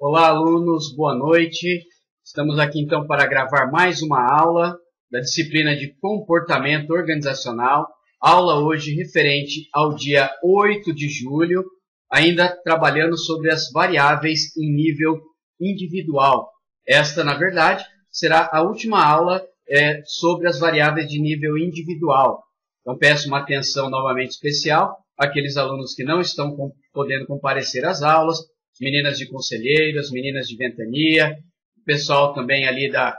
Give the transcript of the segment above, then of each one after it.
Olá, alunos, boa noite. Estamos aqui então para gravar mais uma aula da disciplina de comportamento organizacional. Aula hoje referente ao dia 8 de julho, ainda trabalhando sobre as variáveis em nível individual. Esta, na verdade, será a última aula sobre as variáveis de nível individual. Então, peço uma atenção novamente especial àqueles alunos que não estão podendo comparecer às aulas, as meninas de Conselheiros, meninas de Ventania, o pessoal também ali da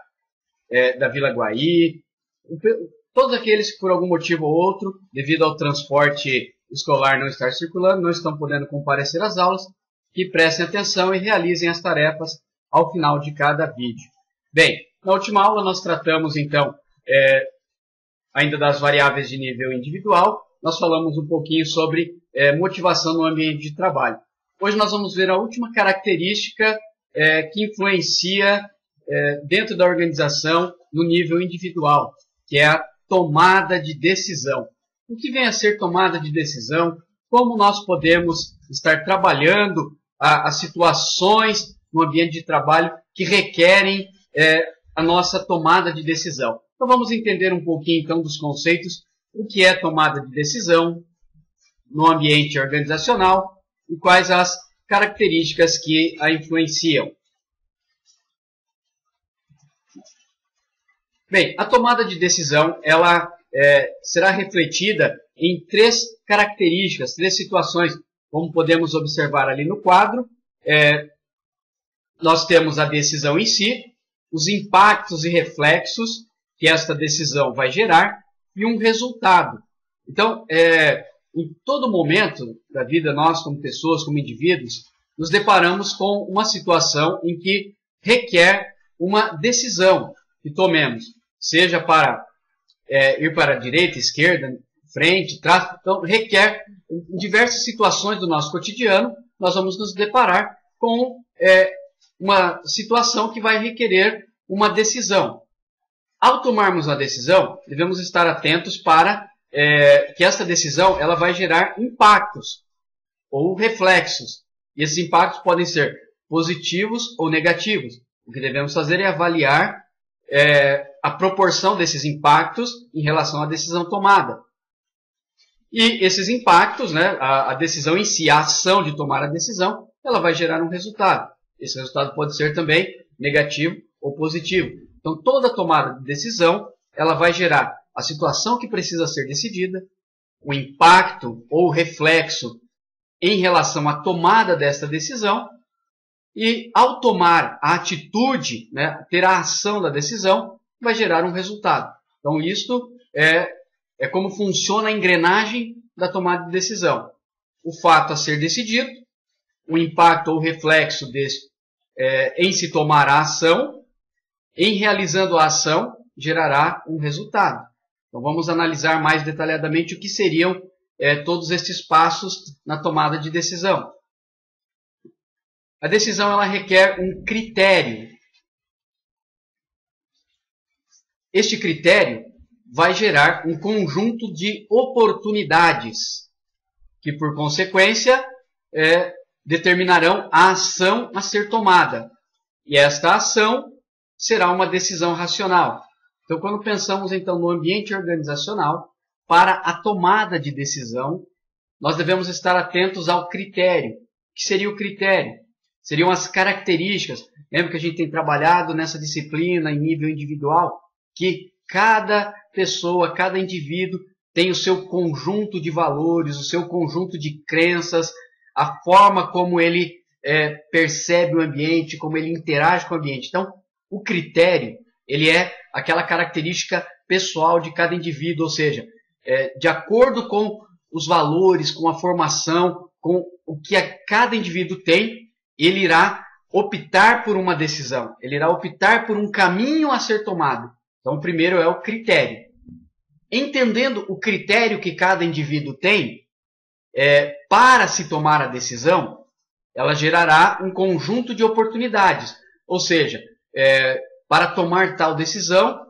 Vila Guaí, todos aqueles que por algum motivo ou outro, devido ao transporte escolar não estar circulando, não estão podendo comparecer às aulas, que prestem atenção e realizem as tarefas ao final de cada vídeo. Bem, na última aula nós tratamos então ainda das variáveis de nível individual, nós falamos um pouquinho sobre motivação no ambiente de trabalho. Hoje nós vamos ver a última característica que influencia dentro da organização no nível individual, que é a tomada de decisão. O que vem a ser tomada de decisão? Como nós podemos estar trabalhando as situações no ambiente de trabalho que requerem a nossa tomada de decisão. Então vamos entender um pouquinho então dos conceitos, o que é tomada de decisão no ambiente organizacional e quais as características que a influenciam. Bem, a tomada de decisão ela será refletida em três características, três situações, como podemos observar ali no quadro. Nós temos a decisão em si, os impactos e reflexos que esta decisão vai gerar e um resultado. Então, em todo momento da vida, nós como pessoas, como indivíduos, nos deparamos com uma situação em que requer uma decisão que tomemos, seja para ir para a direita, esquerda, frente, trás. Então, requer, em diversas situações do nosso cotidiano, nós vamos nos deparar com uma situação que vai requerer uma decisão. Ao tomarmos a decisão, devemos estar atentos para que essa decisão ela vai gerar impactos ou reflexos. E esses impactos podem ser positivos ou negativos. O que devemos fazer é avaliar a proporção desses impactos em relação à decisão tomada. E esses impactos, né, a decisão em si, a ação de tomar a decisão, ela vai gerar um resultado. Esse resultado pode ser também negativo ou positivo. Então, toda tomada de decisão, ela vai gerar a situação que precisa ser decidida, o impacto ou reflexo em relação à tomada dessa decisão, e ao tomar a atitude, né, ter a ação da decisão, vai gerar um resultado. Então, isto é como funciona a engrenagem da tomada de decisão. O fato a ser decidido, o impacto ou reflexo em se tomar a ação, em realizando a ação, gerará um resultado. Então vamos analisar mais detalhadamente o que seriam todos estes passos na tomada de decisão. A decisão ela requer um critério. Este critério vai gerar um conjunto de oportunidades que, por consequência, determinarão a ação a ser tomada. E esta ação será uma decisão racional. Então, quando pensamos então no ambiente organizacional, para a tomada de decisão, nós devemos estar atentos ao critério. O que seria o critério? Seriam as características. Lembra que a gente tem trabalhado nessa disciplina em nível individual, que cada pessoa, cada indivíduo tem o seu conjunto de valores, o seu conjunto de crenças, a forma como ele percebe o ambiente, como ele interage com o ambiente. Então, o critério, ele é aquela característica pessoal de cada indivíduo, ou seja, de acordo com os valores, com a formação, com o que cada indivíduo tem, ele irá optar por uma decisão, ele irá optar por um caminho a ser tomado. Então, o primeiro é o critério. Entendendo o critério que cada indivíduo tem, para se tomar a decisão, ela gerará um conjunto de oportunidades, ou seja, para tomar tal decisão,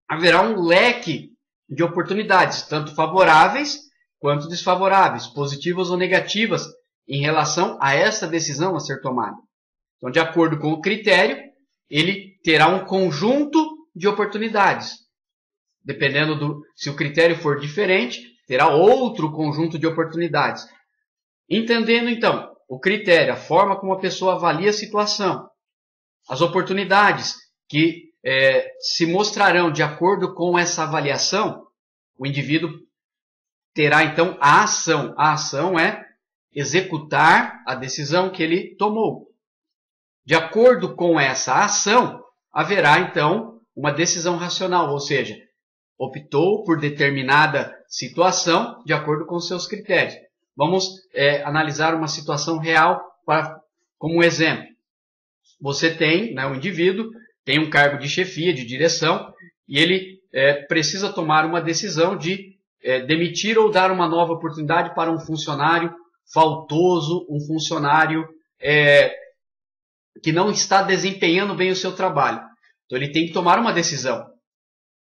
haverá um leque de oportunidades, tanto favoráveis quanto desfavoráveis, positivas ou negativas, em relação a essa decisão a ser tomada. Então, de acordo com o critério, ele terá um conjunto de oportunidades. Dependendo se o critério for diferente, terá outro conjunto de oportunidades. Entendendo, então, o critério, a forma como a pessoa avalia a situação, as oportunidades que se mostrarão de acordo com essa avaliação, o indivíduo terá, então, a ação. A ação é executar a decisão que ele tomou. De acordo com essa ação, haverá, então, uma decisão racional, ou seja, optou por determinada situação de acordo com seus critérios. Vamos analisar uma situação real como um exemplo. Você tem, um indivíduo, tem um cargo de chefia, de direção, e ele precisa tomar uma decisão de demitir ou dar uma nova oportunidade para um funcionário faltoso, um funcionário que não está desempenhando bem o seu trabalho. Então ele tem que tomar uma decisão.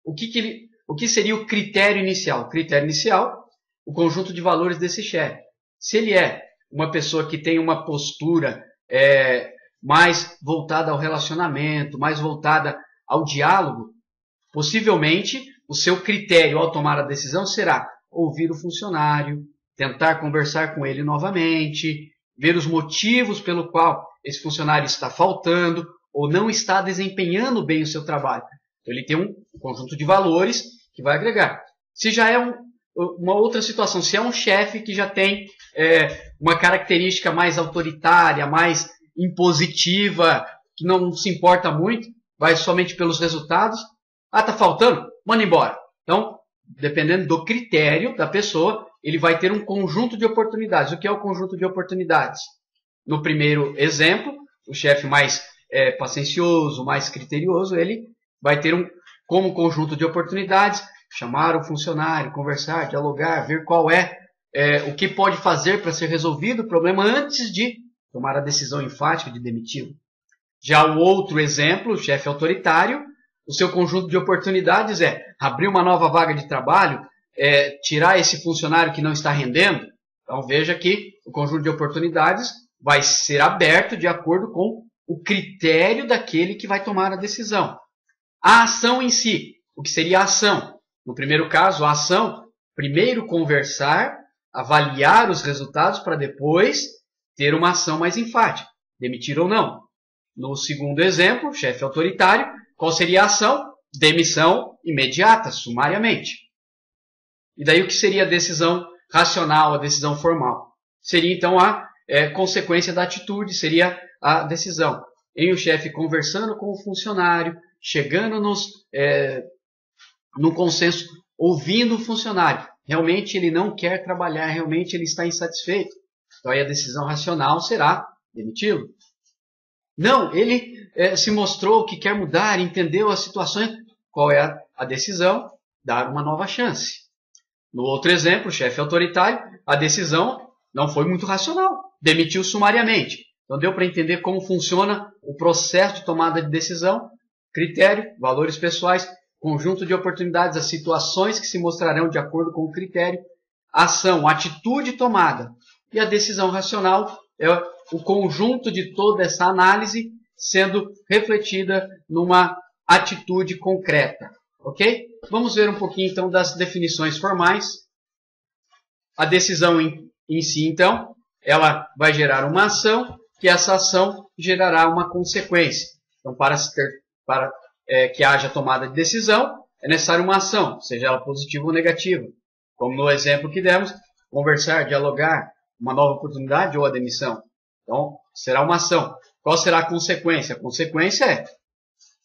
O que seria o critério inicial? O critério inicial, o conjunto de valores desse chefe. Se ele é uma pessoa que tem uma postura mais voltada ao relacionamento, mais voltada ao diálogo, possivelmente o seu critério ao tomar a decisão será ouvir o funcionário, tentar conversar com ele novamente, ver os motivos pelo qual esse funcionário está faltando ou não está desempenhando bem o seu trabalho. Então ele tem um conjunto de valores que vai agregar. Se já é uma outra situação, se é um chefe que já tem uma característica mais autoritária, mais impositiva, que não se importa muito, vai somente pelos resultados. Ah, tá faltando? Manda embora. Então, dependendo do critério da pessoa, ele vai ter um conjunto de oportunidades. O que é o conjunto de oportunidades? No primeiro exemplo, o chefe mais paciencioso, mais criterioso, ele vai ter como conjunto de oportunidades chamar o funcionário, conversar, dialogar, ver qual o que pode fazer para ser resolvido o problema antes de tomar a decisão enfática de demiti-lo. Já o outro exemplo, o chefe autoritário, o seu conjunto de oportunidades é abrir uma nova vaga de trabalho, tirar esse funcionário que não está rendendo. Então veja que o conjunto de oportunidades vai ser aberto de acordo com o critério daquele que vai tomar a decisão. A ação em si, o que seria a ação? No primeiro caso, a ação, primeiro conversar, avaliar os resultados para depois ter uma ação mais enfática, demitir ou não. No segundo exemplo, chefe autoritário, qual seria a ação? Demissão imediata, sumariamente. E daí o que seria a decisão racional, a decisão formal? Seria então a consequência da atitude, seria a decisão. Em o chefe conversando com o funcionário, chegando no consenso, ouvindo o funcionário. Realmente ele não quer trabalhar, realmente ele está insatisfeito. Então aí a decisão racional será demiti-lo. Não, ele se mostrou que quer mudar, entendeu as situações. Qual é a decisão? Dar uma nova chance. No outro exemplo, chefe autoritário, a decisão não foi muito racional. Demitiu sumariamente. Então deu para entender como funciona o processo de tomada de decisão, critério, valores pessoais, conjunto de oportunidades, as situações que se mostrarão de acordo com o critério, ação, atitude tomada. E a decisão racional é o conjunto de toda essa análise sendo refletida numa atitude concreta. Ok? Vamos ver um pouquinho então das definições formais. A decisão em si, então, ela vai gerar uma ação, que essa ação gerará uma consequência. Então, para que haja tomada de decisão, é necessária uma ação, seja ela positiva ou negativa. Como no exemplo que demos, conversar, dialogar, uma nova oportunidade ou a demissão. Então, será uma ação. Qual será a consequência? A consequência é,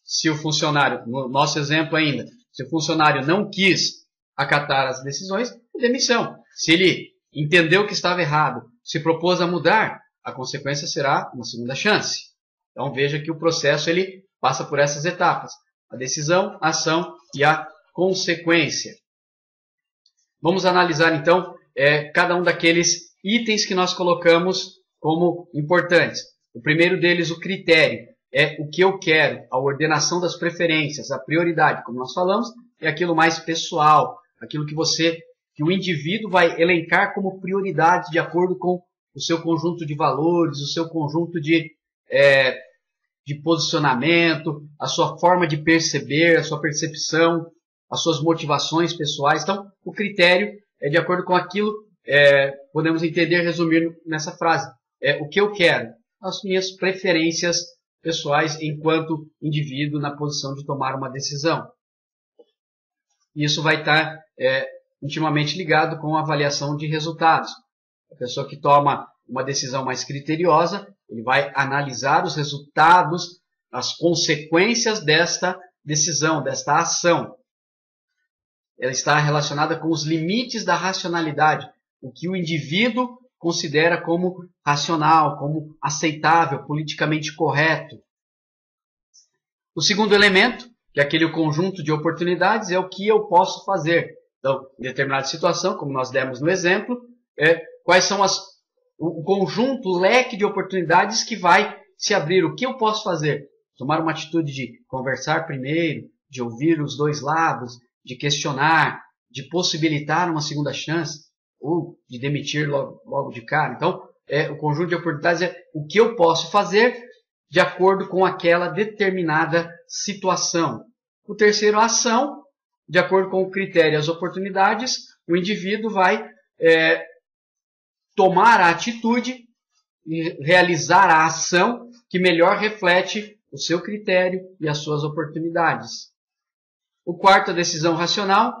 se o funcionário, no nosso exemplo ainda, se o funcionário não quis acatar as decisões, demissão. Se ele entendeu que estava errado, se propôs a mudar, a consequência será uma segunda chance. Então veja que o processo ele passa por essas etapas. A decisão, a ação e a consequência. Vamos analisar então cada um daqueles itens que nós colocamos como importantes. O primeiro deles, o critério, é o que eu quero, a ordenação das preferências, a prioridade, como nós falamos, é aquilo mais pessoal, aquilo que o indivíduo vai elencar como prioridade de acordo com o seu conjunto de valores, o seu conjunto de de posicionamento, a sua forma de perceber, a sua percepção, as suas motivações pessoais. Então, o critério é de acordo com aquilo, podemos entender, resumir nessa frase, o que eu quero, as minhas preferências pessoais enquanto indivíduo na posição de tomar uma decisão. Isso vai estar intimamente ligado com a avaliação de resultados. A pessoa que toma uma decisão mais criteriosa, ele vai analisar os resultados, as consequências desta decisão, desta ação. Ela está relacionada com os limites da racionalidade, o que o indivíduo considera como racional, como aceitável, politicamente correto. O segundo elemento, que é aquele conjunto de oportunidades, é o que eu posso fazer. Então, em determinada situação, como nós demos no exemplo, quais são o conjunto, o leque de oportunidades que vai se abrir. O que eu posso fazer? Tomar uma atitude de conversar primeiro, de ouvir os dois lados, de questionar, de possibilitar uma segunda chance, ou de demitir logo de cara. Então, o conjunto de oportunidades é o que eu posso fazer de acordo com aquela determinada situação. O terceiro, a ação, de acordo com o critério e as oportunidades, o indivíduo vai tomar a atitude e realizar a ação que melhor reflete o seu critério e as suas oportunidades. O quarto, a decisão racional,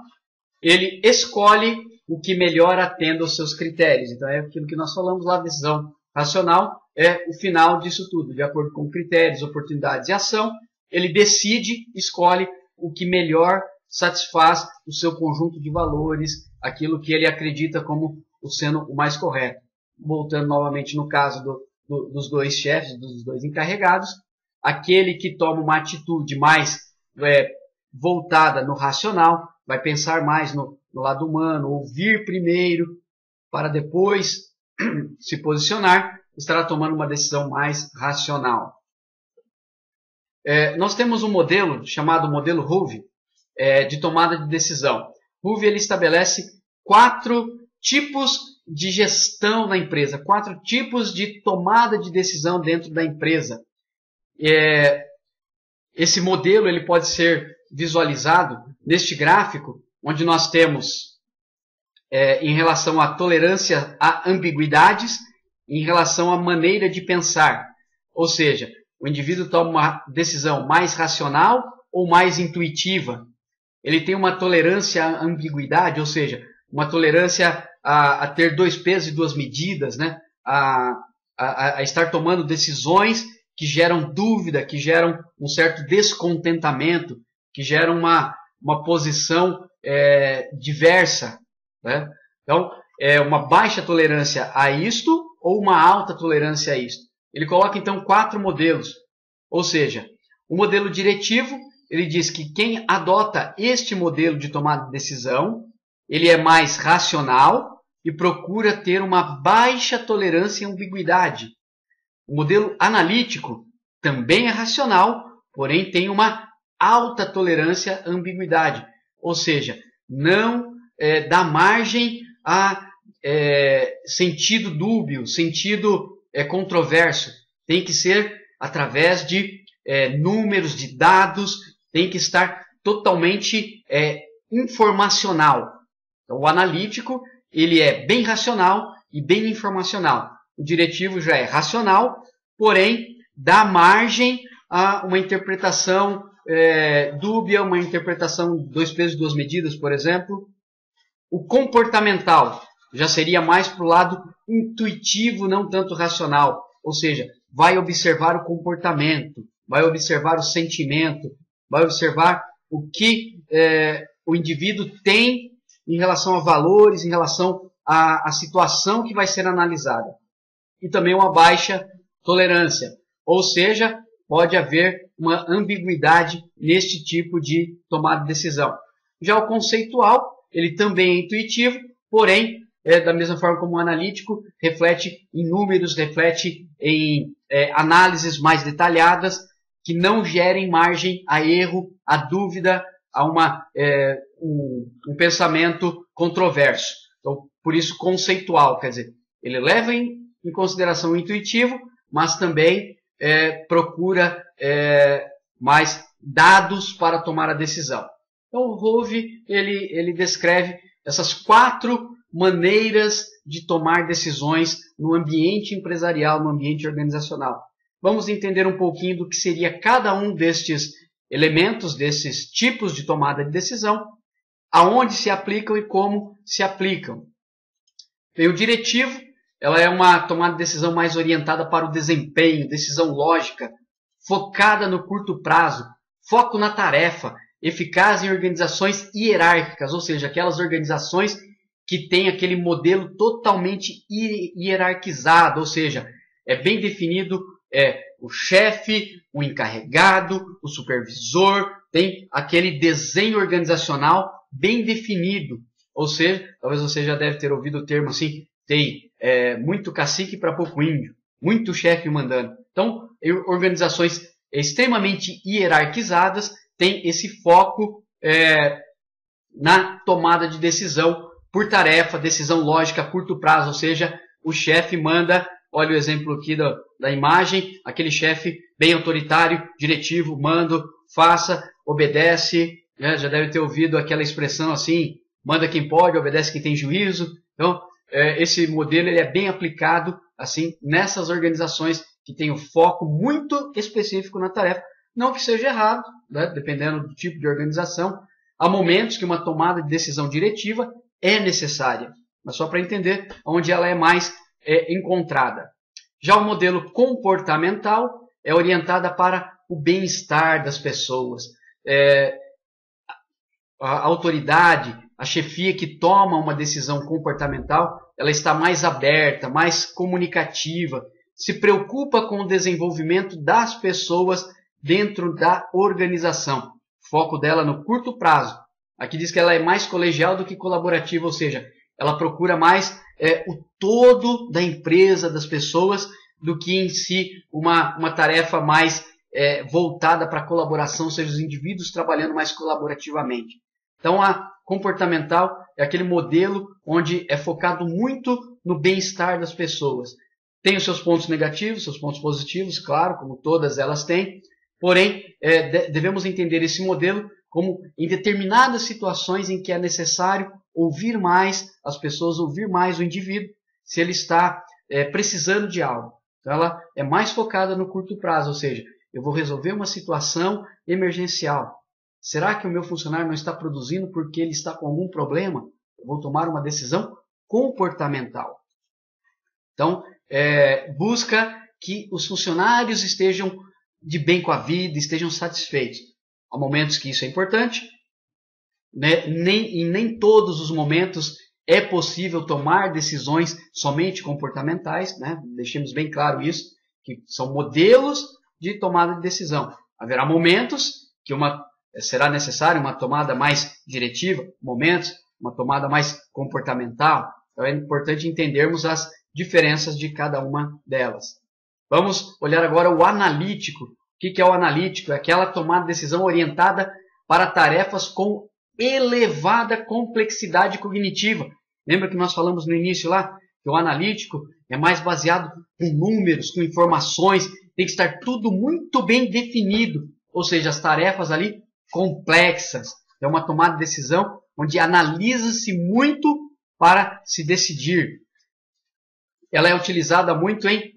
ele escolhe o que melhor atenda aos seus critérios. Então, é aquilo que nós falamos lá, a decisão racional é o final disso tudo. De acordo com critérios, oportunidades e ação, ele decide, escolhe o que melhor satisfaz o seu conjunto de valores, aquilo que ele acredita como sendo o mais correto. Voltando novamente no caso dos dois chefes, dos dois encarregados, aquele que toma uma atitude mais voltada no racional, vai pensar mais no lado humano, ouvir primeiro, para depois se posicionar, estará tomando uma decisão mais racional. Nós temos um modelo chamado modelo Hoove, de tomada de decisão. Hoove ele estabelece 4 tipos de gestão na empresa, 4 tipos de tomada de decisão dentro da empresa. Esse modelo ele pode ser visualizado neste gráfico, onde nós temos em relação à tolerância a ambiguidades, em relação à maneira de pensar. Ou seja, o indivíduo toma uma decisão mais racional ou mais intuitiva. Ele tem uma tolerância à ambiguidade, ou seja, uma tolerância a ter 2 pesos e 2 medidas, né? a estar tomando decisões que geram dúvida, que geram um certo descontentamento, que geram uma posição diversa. Né? Então, uma baixa tolerância a isto ou uma alta tolerância a isto. Ele coloca então 4 modelos. Ou seja, o modelo diretivo, ele diz que quem adota este modelo de tomada de decisão, ele é mais racional e procura ter uma baixa tolerância à ambiguidade. O modelo analítico também é racional, porém tem uma alta tolerância à ambiguidade. Ou seja, não dá margem a sentido dúbio, sentido controverso. Tem que ser através de números, de dados, tem que estar totalmente informacional. Então, o analítico ele é bem racional e bem informacional. O diretivo já é racional, porém dá margem a uma interpretação dúbia, uma interpretação 2 pesos e 2 medidas, por exemplo. O comportamental já seria mais para o lado intuitivo, não tanto racional. Ou seja, vai observar o comportamento, vai observar o sentimento, vai observar o que o indivíduo tem em relação a valores, em relação à situação que vai ser analisada. E também uma baixa tolerância. Ou seja, pode haver uma ambiguidade neste tipo de tomada de decisão. Já o conceitual, ele também é intuitivo, porém, da mesma forma como o analítico, reflete em números, reflete em análises mais detalhadas, que não gerem margem a erro, a dúvida, a um pensamento controverso. Então, por isso, conceitual, quer dizer, ele leva em consideração o intuitivo, mas também procura mais dados para tomar a decisão. Então o Hove ele descreve essas 4 maneiras de tomar decisões no ambiente empresarial, no ambiente organizacional. Vamos entender um pouquinho do que seria cada um destes elementos, desses tipos de tomada de decisão, aonde se aplicam e como se aplicam. Tem o diretivo, ela é uma tomada de decisão mais orientada para o desempenho, decisão lógica, focada no curto prazo, foco na tarefa, eficaz em organizações hierárquicas, ou seja, aquelas organizações que têm aquele modelo totalmente hierarquizado, ou seja, é bem definido o chefe, o encarregado, o supervisor, tem aquele desenho organizacional bem definido. Ou seja, talvez você já deve ter ouvido o termo assim, tem muito cacique para pouco índio, muito chefe mandando. Então, organizações extremamente hierarquizadas têm esse foco na tomada de decisão por tarefa, decisão lógica a curto prazo, ou seja, o chefe manda, olha o exemplo aqui da imagem, aquele chefe bem autoritário, diretivo, mando, faça, obedece, né? Já deve ter ouvido aquela expressão assim, manda quem pode, obedece quem tem juízo. Então, esse modelo ele é bem aplicado assim nessas organizações que têm o foco muito específico na tarefa. Não que seja errado, né? Dependendo do tipo de organização. Há momentos que uma tomada de decisão diretiva é necessária, mas só para entender onde ela é mais encontrada. Já o modelo comportamental é orientada para o bem-estar das pessoas. A autoridade, a chefia que toma uma decisão comportamental, ela está mais aberta, mais comunicativa, se preocupa com o desenvolvimento das pessoas dentro da organização. O foco dela no curto prazo. Aqui diz que ela é mais colegial do que colaborativa, ou seja, ela procura mais o todo da empresa, das pessoas, do que em si uma tarefa mais voltada para a colaboração, ou seja, os indivíduos trabalhando mais colaborativamente. Então, a comportamental é aquele modelo onde é focado muito no bem-estar das pessoas. Tem os seus pontos negativos, seus pontos positivos, claro, como todas elas têm. Porém, devemos entender esse modelo como em determinadas situações em que é necessário ouvir mais as pessoas, ouvir mais o indivíduo, se ele está precisando de algo. Então, ela é mais focada no curto prazo, ou seja, eu vou resolver uma situação emergencial. Será que o meu funcionário não está produzindo porque ele está com algum problema? Eu vou tomar uma decisão comportamental. Então, busca que os funcionários estejam de bem com a vida, estejam satisfeitos. Há momentos que isso é importante, né? Nem todos os momentos é possível tomar decisões somente comportamentais, né? Deixemos bem claro isso, que são modelos de tomada de decisão. Haverá momentos que será necessária uma tomada mais diretiva, momentos, uma tomada mais comportamental. Então é importante entendermos as diferenças de cada uma delas. Vamos olhar agora o analítico. O que é o analítico? É aquela tomada de decisão orientada para tarefas com elevada complexidade cognitiva. Lembra que nós falamos no início lá? Que o analítico é mais baseado com números, com informações, tem que estar tudo muito bem definido. Ou seja, as tarefas ali complexas. É uma tomada de decisão onde analisa-se muito para se decidir. Ela é utilizada muito em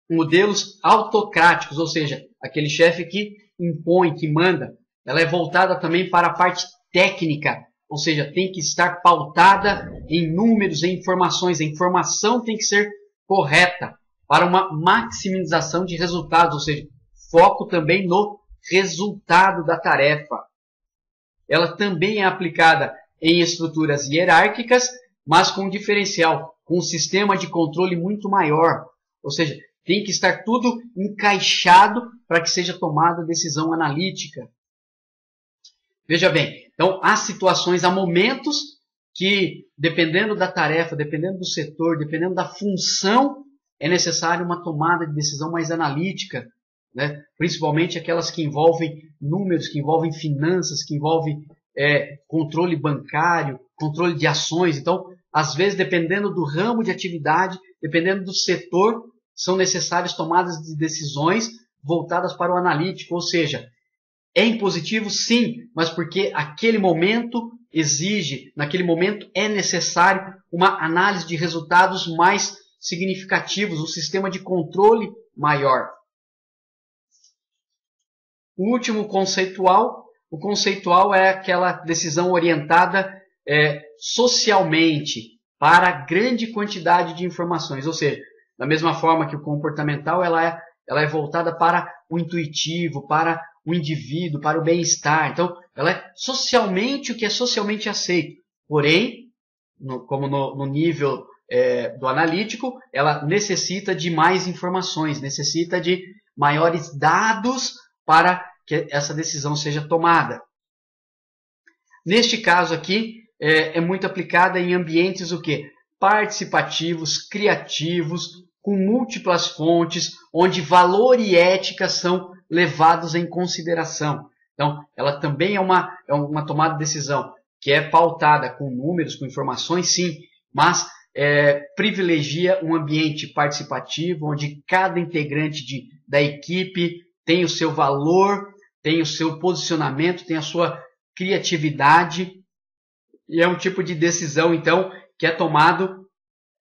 modelos autocráticos, ou seja, aquele chefe que impõe, que manda. Ela é voltada também para a parte técnica, ou seja, tem que estar pautada em números, em informações. A informação tem que ser correta para uma maximização de resultados, ou seja, foco também no resultado da tarefa. Ela também é aplicada em estruturas hierárquicas, mas com um diferencial, com um sistema de controle muito maior. Ou seja, tem que estar tudo encaixado para que seja tomada decisão analítica. Veja bem, então há situações, há momentos que, dependendo da tarefa, dependendo do setor, dependendo da função, é necessário uma tomada de decisão mais analítica, né? Principalmente aquelas que envolvem números, que envolvem finanças, que envolvem controle bancário, controle de ações. Então, às vezes, dependendo do ramo de atividade, dependendo do setor, são necessárias tomadas de decisões voltadas para o analítico, ou seja, é impositivo sim, mas porque aquele momento exige, naquele momento é necessário uma análise de resultados mais significativos, um sistema de controle maior. O último conceitual, o conceitual é aquela decisão orientada socialmente para grande quantidade de informações, ou seja, da mesma forma que o comportamental, ela é voltada para o intuitivo, para o indivíduo, para o bem-estar. Então, ela é socialmente o que é socialmente aceito. Porém, como no nível do analítico, ela necessita de mais informações, necessita de maiores dados para que essa decisão seja tomada. Neste caso aqui, é muito aplicada em ambientes o quê? Participativos, criativos, com múltiplas fontes, onde valor e ética são levados em consideração. Então, ela também é uma tomada de decisão que é pautada com números, com informações, sim, mas privilegia um ambiente participativo, onde cada integrante da equipe tem o seu valor, tem o seu posicionamento, tem a sua criatividade, e é um tipo de decisão, então, que é tomado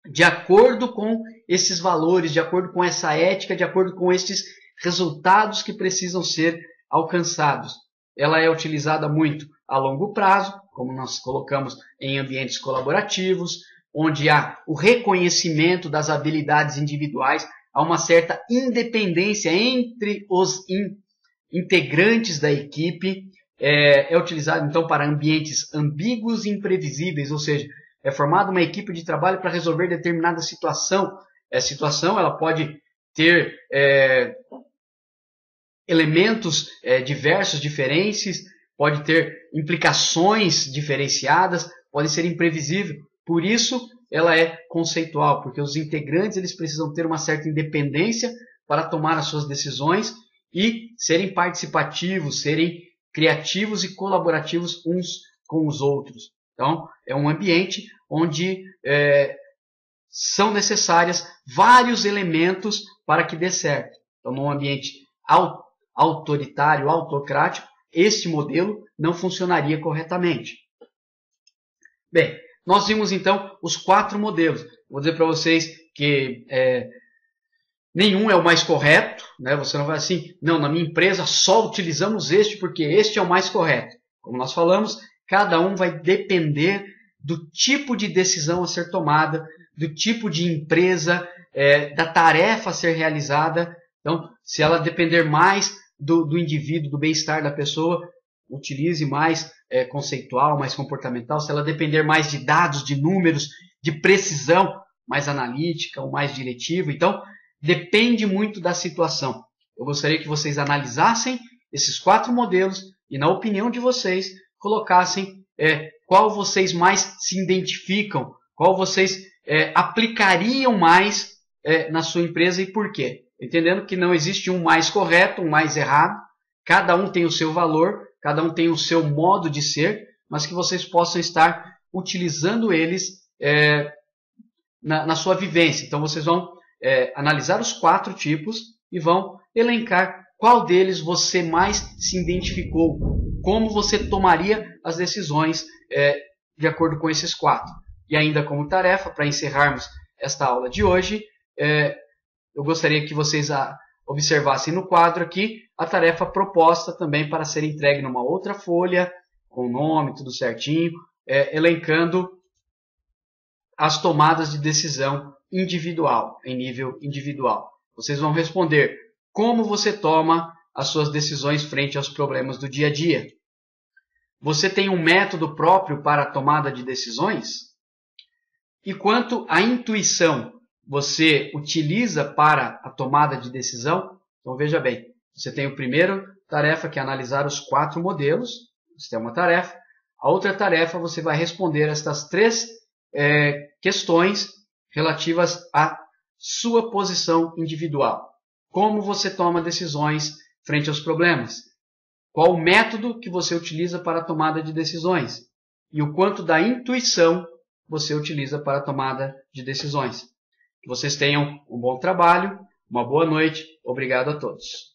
de acordo com esses valores, de acordo com essa ética, de acordo com esses resultados que precisam ser alcançados. Ela é utilizada muito a longo prazo, como nós colocamos em ambientes colaborativos, onde há o reconhecimento das habilidades individuais, há uma certa independência entre os integrantes da equipe. É utilizado então para ambientes ambíguos e imprevisíveis, ou seja, é formada uma equipe de trabalho para resolver determinada situação. Essa situação ela pode ter elementos diversos, diferentes, pode ter implicações diferenciadas, pode ser imprevisível. Por isso, ela é conceitual, porque os integrantes eles precisam ter uma certa independência para tomar as suas decisões e serem participativos, serem criativos e colaborativos uns com os outros. Então, é um ambiente onde são necessários vários elementos para que dê certo. Então, num ambiente autoritário, autocrático, este modelo não funcionaria corretamente. Bem, nós vimos então os 4 modelos. Vou dizer para vocês que nenhum é o mais correto, né? Você não vai assim, não, na minha empresa só utilizamos este porque este é o mais correto. Como nós falamos, cada um vai depender do tipo de decisão a ser tomada, do tipo de empresa, da tarefa a ser realizada. Então, se ela depender mais do indivíduo, do bem-estar da pessoa, utilize mais conceitual, mais comportamental. Se ela depender mais de dados, de números, de precisão, mais analítica ou mais diretiva. Então, depende muito da situação. Eu gostaria que vocês analisassem esses 4 modelos e, na opinião de vocês, colocassem qual vocês mais se identificam, qual vocês aplicariam mais na sua empresa e por quê. Entendendo que não existe um mais correto, um mais errado, cada um tem o seu valor, cada um tem o seu modo de ser, mas que vocês possam estar utilizando eles na sua vivência. Então vocês vão analisar os 4 tipos e vão elencar qual deles você mais se identificou, como você tomaria as decisões de acordo com esses 4. E ainda como tarefa, para encerrarmos esta aula de hoje, eu gostaria que vocês observassem no quadro aqui a tarefa proposta também para ser entregue numa outra folha, com o nome, tudo certinho, elencando as tomadas de decisão individual, em nível individual. Vocês vão responder como você toma as suas decisões frente aos problemas do dia a dia. Você tem um método próprio para a tomada de decisões? E quanto à intuição, você utiliza para a tomada de decisão? Então veja bem, você tem o primeiro tarefa que é analisar os 4 modelos, isso é uma tarefa. A outra tarefa você vai responder estas 3 questões relativas à sua posição individual. Como você toma decisões frente aos problemas? Qual o método que você utiliza para a tomada de decisões? E o quanto da intuição você utiliza para a tomada de decisões? Que vocês tenham um bom trabalho, uma boa noite. Obrigado a todos.